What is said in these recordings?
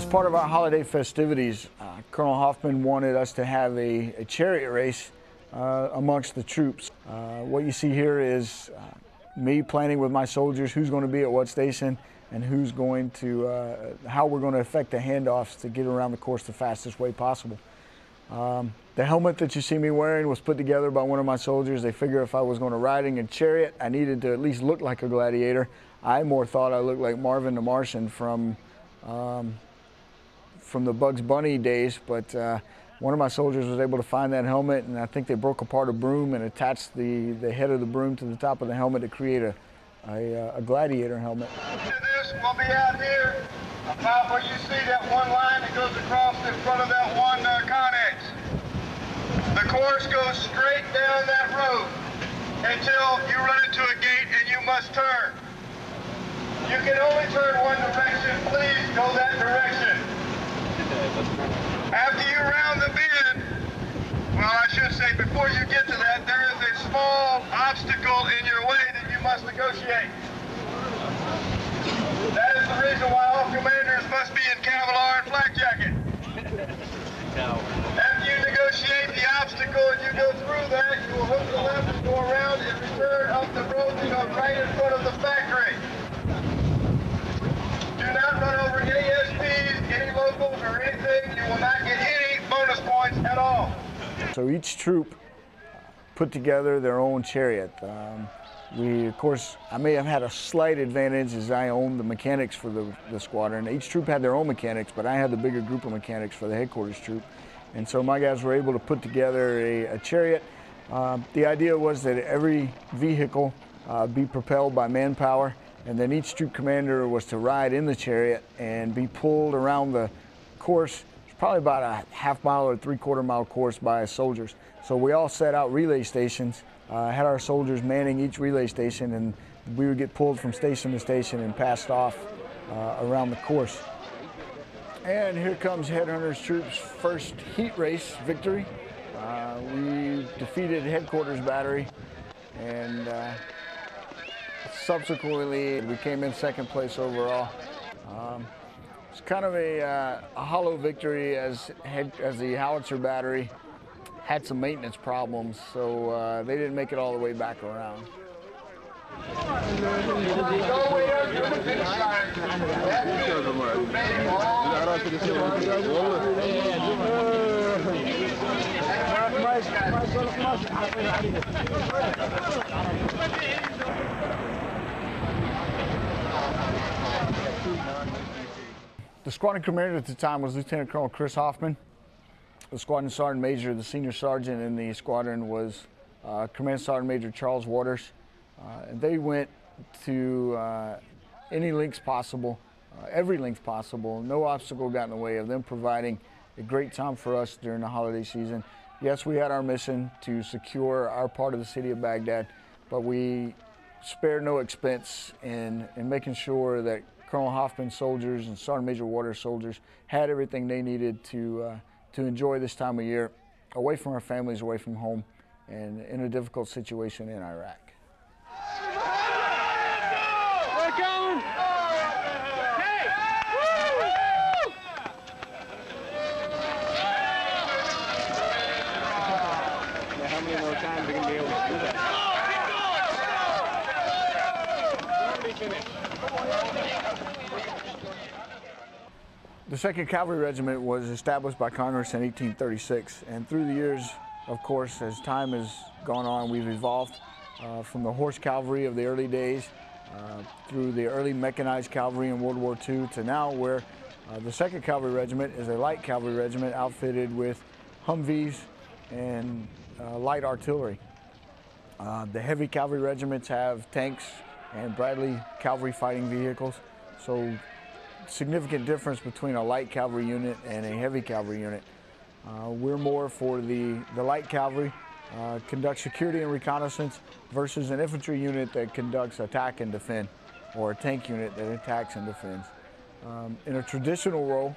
As part of our holiday festivities, Colonel Hoffman wanted us to have a chariot race amongst the troops. What you see here is me planning with my soldiers who's going to be at what station and who's going to, how we're going to effect the handoffs to get around the course the fastest way possible. The helmet that you see me wearing was put together by one of my soldiers. They figured if I was going to riding a chariot, I needed to at least look like a gladiator. I more thought I looked like Marvin the Martian from the Bugs Bunny days, but one of my soldiers was able to find that helmet, and I think they broke apart a broom and attached the head of the broom to the top of the helmet to create a gladiator helmet. This will be out here about where you see that one line that goes across in front of that one Connex. The course goes straight down that road until you run into a gate and you must turn. You can only turn one direction. Please go that direction. After you round the bend, well, I should say before you get to that, there is a small obstacle in your way that you must negotiate. That is the reason why all commanders must be in Kevlar and flak jacket. After you negotiate the obstacle and you go through that, you will hook the left and go around and return up the road and go right in front of the factory. Do not run over any SPs, any locals, or anything. You will not get any bonus points at all. So each troop put together their own chariot. Of course, I may have had a slight advantage as I owned the mechanics for the squadron. Each troop had their own mechanics, but I had the bigger group of mechanics for the headquarters troop. And so my guys were able to put together a chariot. The idea was that every vehicle be propelled by manpower, and then each troop commander was to ride in the chariot and be pulled around the course. It's probably about a half-mile or three-quarter-mile course by soldiers. So we all set out relay stations, had our soldiers manning each relay station, and we would get pulled from station to station and passed off around the course. And here comes Headhunters Troops' first heat race victory. We defeated Headquarters Battery, and subsequently we came in second place overall. It's kind of a hollow victory as the Howitzer Battery had some maintenance problems, so they didn't make it all the way back around. The squadron commander at the time was Lieutenant Colonel Chris Hoffman. The squadron sergeant major, the senior sergeant in the squadron, was Command Sergeant Major Charles Waters. And they went to any lengths possible, every length possible. No obstacle got in the way of them providing a great time for us during the holiday season. Yes, we had our mission to secure our part of the city of Baghdad, but we spared no expense in making sure that Colonel Hoffman soldiers and Sergeant Major Waters soldiers had everything they needed to enjoy this time of year, away from our families, away from home, and in a difficult situation in Iraq. How many more times are going to be able to do that? The 2nd Cavalry Regiment was established by Congress in 1836, and through the years, of course, as time has gone on, we've evolved from the horse cavalry of the early days through the early mechanized cavalry in World War II to now where the 2nd Cavalry Regiment is a light cavalry regiment outfitted with Humvees and light artillery. The heavy cavalry regiments have tanks and Bradley cavalry fighting vehicles, so significant difference between a light cavalry unit and a heavy cavalry unit. We're more for the light cavalry, conducts security and reconnaissance versus an infantry unit that conducts attack and defend, or a tank unit that attacks and defends. In a traditional role,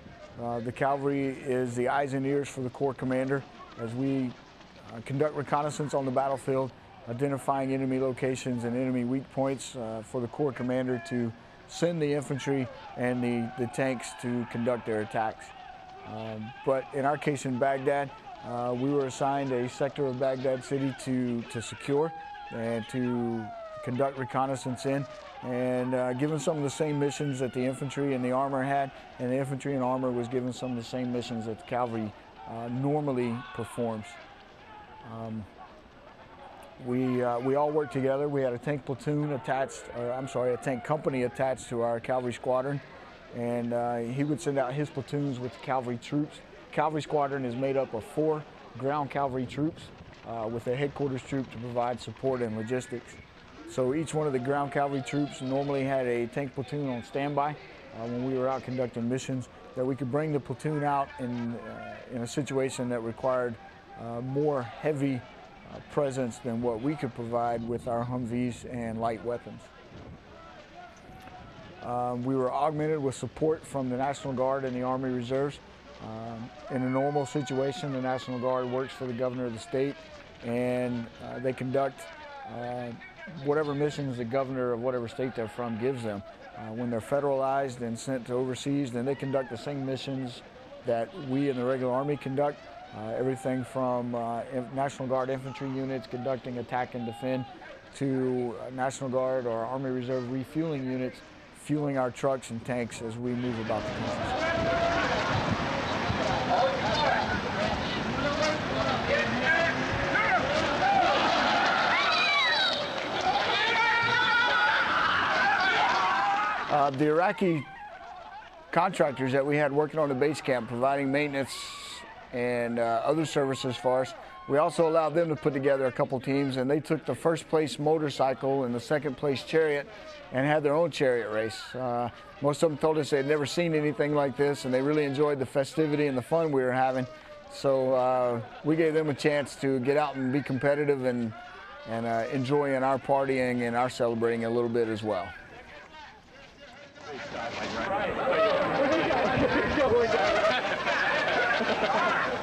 the cavalry is the eyes and ears for the Corps commander as we conduct reconnaissance on the battlefield, identifying enemy locations and enemy weak points for the Corps commander to send the infantry and the tanks to conduct their attacks. But in our case in Baghdad, we were assigned a sector of Baghdad city to secure and to conduct reconnaissance in, and given some of the same missions that the infantry and the armor had, and the infantry and armor was given some of the same missions that the cavalry normally performs. We all worked together. We had a tank platoon attached, a tank company attached to our cavalry squadron, and he would send out his platoons with cavalry troops. Cavalry squadron is made up of 4 ground cavalry troops with a headquarters troop to provide support and logistics. So each one of the ground cavalry troops normally had a tank platoon on standby when we were out conducting missions, that we could bring the platoon out in a situation that required more heavy presence than what we could provide with our Humvees and light weapons. We were augmented with support from the National Guard and the Army Reserves. In a normal situation, the National Guard works for the governor of the state, and they conduct whatever missions the governor of whatever state they're from gives them. When they're federalized and sent to overseas, then they conduct the same missions that we in the regular Army conduct. Everything from National Guard infantry units conducting attack and defend to National Guard or Army Reserve refueling units fueling our trucks and tanks as we move about the country. The Iraqi contractors that we had working on the base camp providing maintenance and other services for us, we also allowed them to put together a couple teams, and they took the first place motorcycle and the second place Chariot and had their own Chariot race. Most of them told us they'd never seen anything like this, and they really enjoyed the festivity and the fun we were having. So we gave them a chance to get out and be competitive and enjoy in our partying and our celebrating a little bit as well. Right.